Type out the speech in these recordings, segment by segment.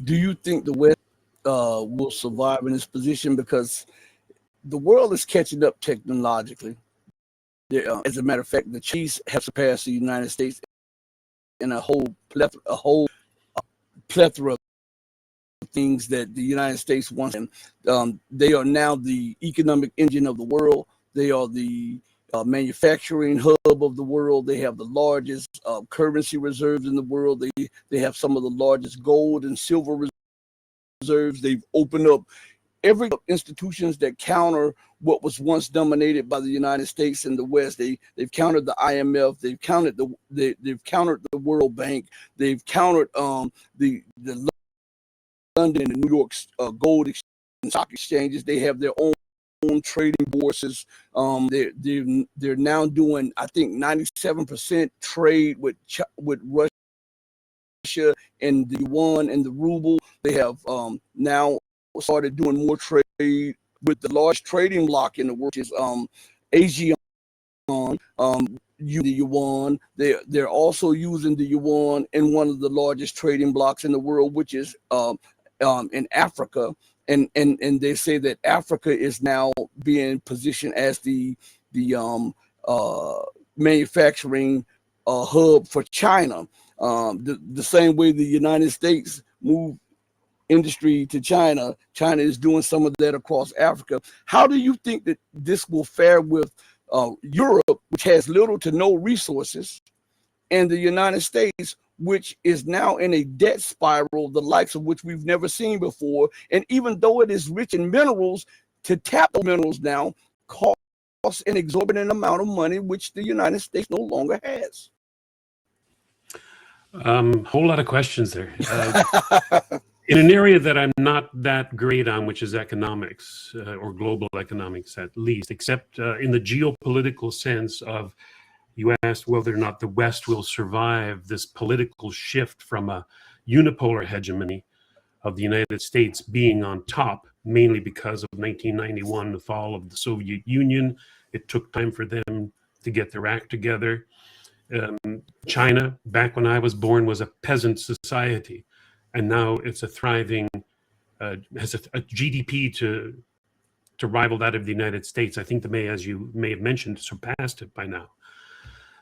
Do you think the West will survive in this position? Because the world is catching up technologically. As a matter of fact, the Chinese have surpassed the United States in a whole plethora of things that the United States wants. And they are now the economic engine of the world. They are the manufacturing hub of the world. They have the largest currency reserves in the world. They have some of the largest gold and silver reserves. They've opened up every institutions that counter what was once dominated by the United States and the West. They've countered the IMF. They've countered the World Bank. They've countered the London and New York gold and stock exchanges. They have their own trading bourses. They're now doing, I think, 97% trade with Russia and the yuan and the ruble. They have now started doing more trade with the large trading bloc in the world, which is ASEAN, using the yuan. They're also using the yuan in one of the largest trading blocks in the world, which is in Africa. And they say that Africa is now being positioned as the manufacturing hub for China. The same way the United States moved industry to China, China is doing some of that across Africa. How do you think that this will fare with Europe, which has little to no resources, and the United States, which is now in a debt spiral, the likes of which we've never seen before? And even though it is rich in minerals, to tap the minerals now costs an exorbitant amount of money, which the United States no longer has. Whole lot of questions there. In an area that I'm not that great on, which is economics, or global economics at least, except in the geopolitical sense of, you asked whether or not the West will survive this political shift from a unipolar hegemony of the United States being on top, mainly because of 1991, the fall of the Soviet Union. It took time for them to get their act together. China, back when I was born, was a peasant society, and now it's a thriving, has a GDP to rival that of the United States. I think as you may have mentioned, surpassed it by now.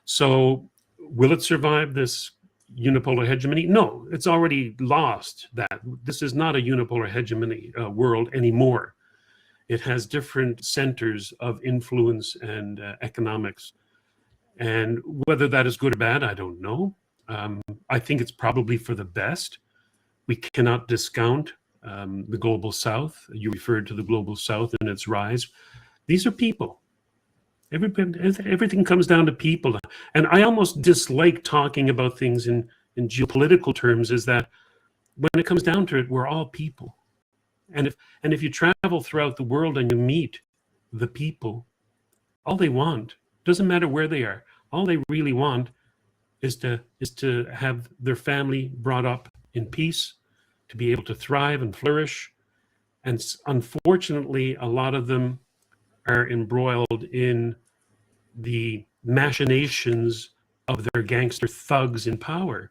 So will it survive this unipolar hegemony? No, it's already lost that. This is not a unipolar hegemony world anymore. It has different centers of influence and economics. And whether that is good or bad, I don't know. I think it's probably for the best. We cannot discount the global south. You referred to the global south and its rise. These are people. Everything comes down to people. And I almost dislike talking about things in geopolitical terms, is that when it comes down to it, we're all people. And if you travel throughout the world and you meet the people, all they want, doesn't matter where they are, all they really want is to have their family brought up in peace, to be able to thrive and flourish. And unfortunately, a lot of them are embroiled in the machinations of their gangster thugs in power.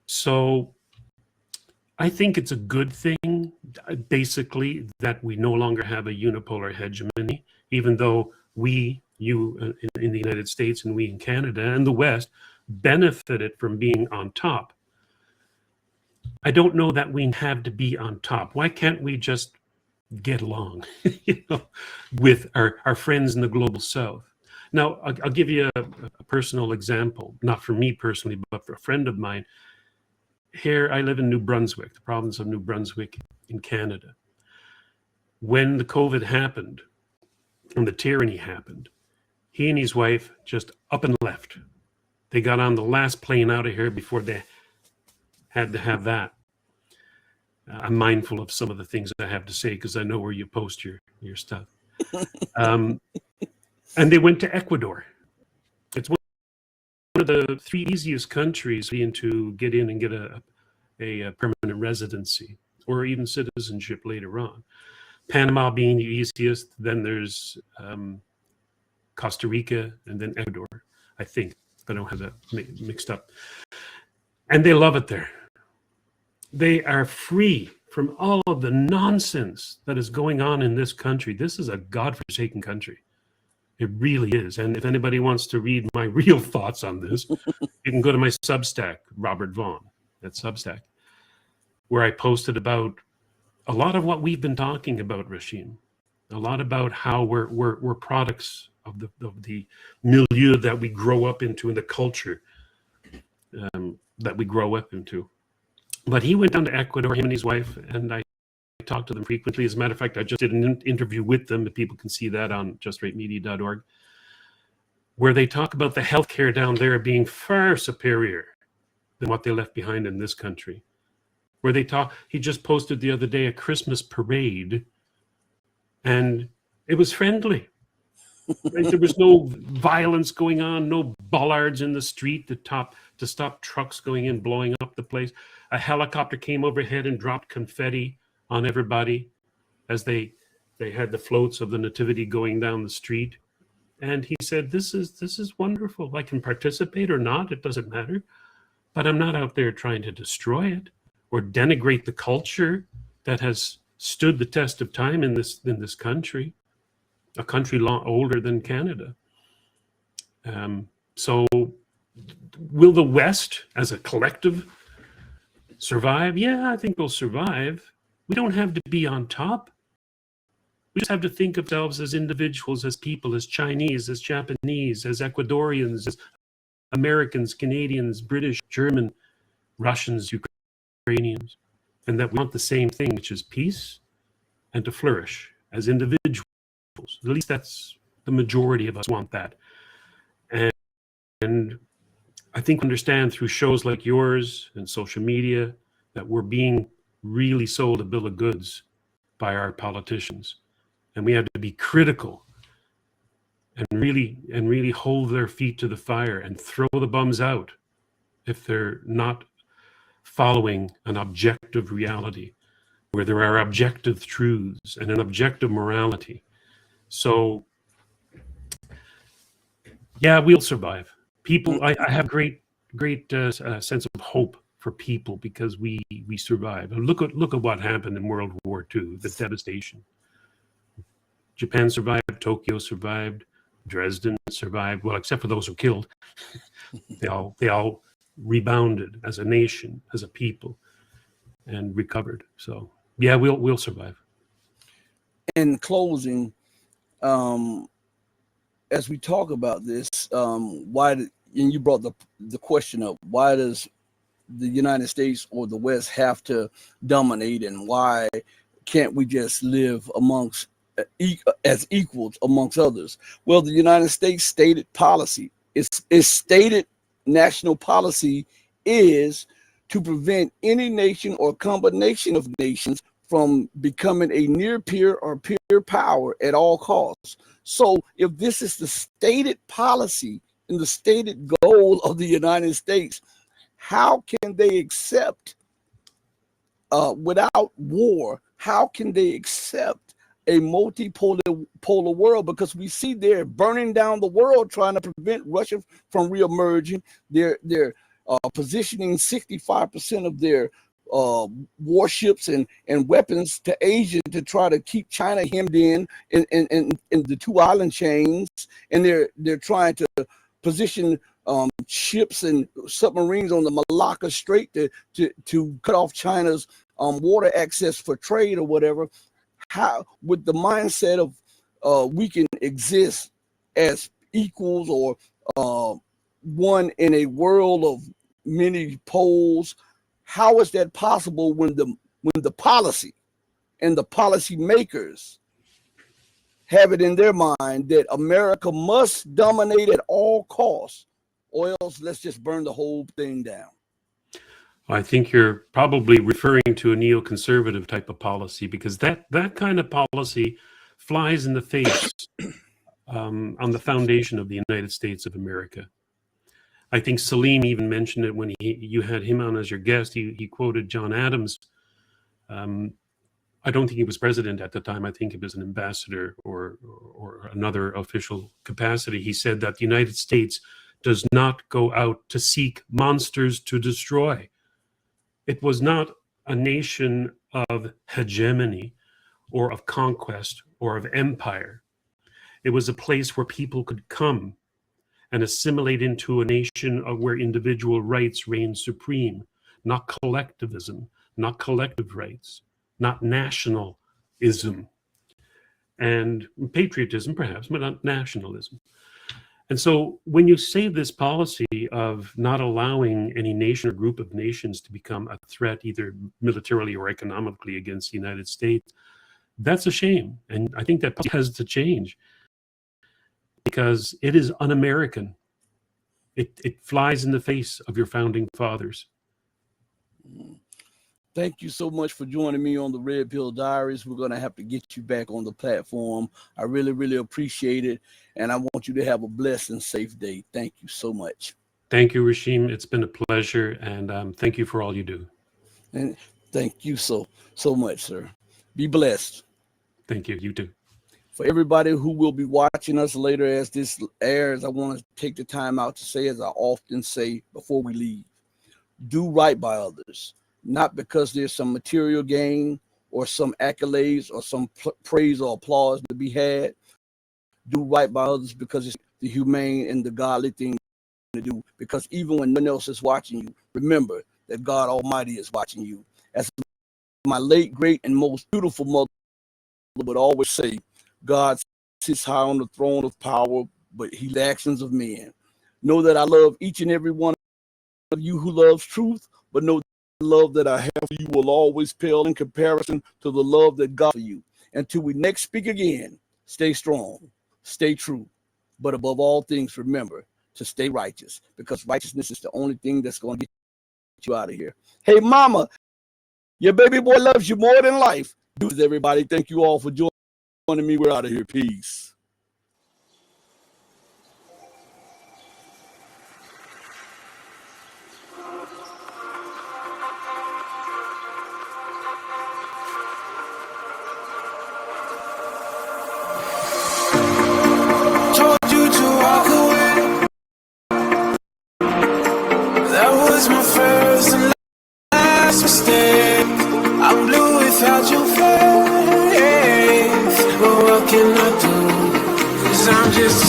So I think it's a good thing, basically, that we no longer have a unipolar hegemony, even though you in the United States and we in Canada and the West benefited from being on top. I don't know that we have to be on top. Why can't we just get along, with our friends in the global south? Now, I'll give you a personal example, not for me personally, but for a friend of mine. Here, I live in New Brunswick, the province of New Brunswick in Canada. When the COVID happened and the tyranny happened, he and his wife just up and left. They got on the last plane out of here before they had to have that. I'm mindful of some of the things I have to say because I know where you post your stuff. And they went to Ecuador. It's one of the 3 easiest countries to get in and get a permanent residency or even citizenship later on. Panama being the easiest, then there's Costa Rica, and then Ecuador, I think, if I don't have that mixed up. And they love it there. They are free from all of the nonsense that is going on in this country. This is a godforsaken country. It really is. And if anybody wants to read my real thoughts on this, you can go to my Substack, Robert Vaughan, at Substack, where I posted about a lot of what we've been talking about, Rashim. A lot about how we're products of the milieu that we grow up into, and the culture that we grow up into. But he went down to Ecuador, him and his wife, and I talked to them frequently. As a matter of fact, I just did an interview with them, if people can see that on justraightmedia.org, where they talk about the healthcare down there being far superior than what they left behind in this country. Where he just posted the other day a Christmas parade, and it was friendly. Right? There was no violence going on, no bollards in the street to stop trucks going in, blowing up the place. A helicopter came overhead and dropped confetti on everybody as they had the floats of the nativity going down the street. And he said, this is wonderful. I can participate or not, it doesn't matter. But I'm not out there trying to destroy it or denigrate the culture that has stood the test of time in this country, a country long older than Canada. So will the West as a collective survive? Yeah, I think we'll survive. We don't have to be on top. We just have to think of ourselves as individuals, as people, as Chinese, as Japanese, as Ecuadorians, as Americans, Canadians, British, German, Russians, Ukrainians, and that we want the same thing, which is peace and to flourish as individuals. At least that's the majority of us want that. And I think we understand through shows like yours and social media that we're being really sold a bill of goods by our politicians. And we have to be critical and really hold their feet to the fire and throw the bums out if they're not following an objective reality where there are objective truths and an objective morality. So, yeah, we'll survive. People, I have great sense of hope for people because we survive. Look at what happened in World War II, the devastation. Japan survived, Tokyo survived, Dresden survived. Well, except for those who killed, they all rebounded as a nation, as a people, and recovered. So yeah, we'll survive. In closing, as we talk about this, and you brought the question up, why does the United States or the West have to dominate, and why can't we just live amongst as equals amongst others? Well, the United States stated policy, its stated national policy is to prevent any nation or combination of nations from becoming a near peer or peer power at all costs. So if this is the stated policy and the stated goal of the United States, how can they accept without war? How can they accept a multipolar world? Because we see they're burning down the world trying to prevent Russia from reemerging. They're positioning 65% of their warships and weapons to Asia to try to keep China hemmed in the two island chains, and they're trying to position ships and submarines on the Malacca Strait to cut off China's water access for trade or whatever. How, with the mindset of we can exist as equals or one in a world of many poles, how is that possible when the policy and the policy makers have it in their mind that America must dominate at all costs, or else let's just burn the whole thing down? I think you're probably referring to a neoconservative type of policy, because that kind of policy flies in the face on the foundation of the United States of America. I think Salim even mentioned it when you had him on as your guest. He quoted John Adams. I don't think he was president at the time. I think he was an ambassador or another official capacity. He said that the United States does not go out to seek monsters to destroy. It was not a nation of hegemony or of conquest or of empire. It was a place where people could come and assimilate into a nation where individual rights reigned supreme, not collectivism, not collective rights, not nationalism, and patriotism perhaps, but not nationalism. And so when you say this policy of not allowing any nation or group of nations to become a threat, either militarily or economically, against the United States, that's a shame. And I think that has to change, because it is un-American. It flies in the face of your founding fathers. Thank you so much for joining me on the Red Pill Diaries. We're going to have to get you back on the platform. I really, really appreciate it. And I want you to have a blessed and safe day. Thank you so much. Thank you, Rasheem. It's been a pleasure. And thank you for all you do. And thank you so much, sir. Be blessed. Thank you. You too. For everybody who will be watching us later as this airs, I want to take the time out to say, as I often say before we leave, do right by others. Not because there's some material gain or some accolades or some praise or applause to be had. Do right by others because it's the humane and the godly thing to do. Because even when no one else is watching you, remember that God Almighty is watching you. As my late, great, and most beautiful mother would always say, God sits high on the throne of power, but he the actions of men. Know that I love each and every one of you who loves truth, but know the love that I have for you will always pale in comparison to the love that God for you. Until we next speak again, stay strong, stay true, but above all things, remember to stay righteous, because righteousness is the only thing that's going to get you out of here. Hey, mama, your baby boy loves you more than life. Dudes, everybody, thank you all for joining me. We're out of here. Peace. Told you to walk away. That was my first and last mistake. I'm blue without your face. But what can I do? 'Cause I'm just a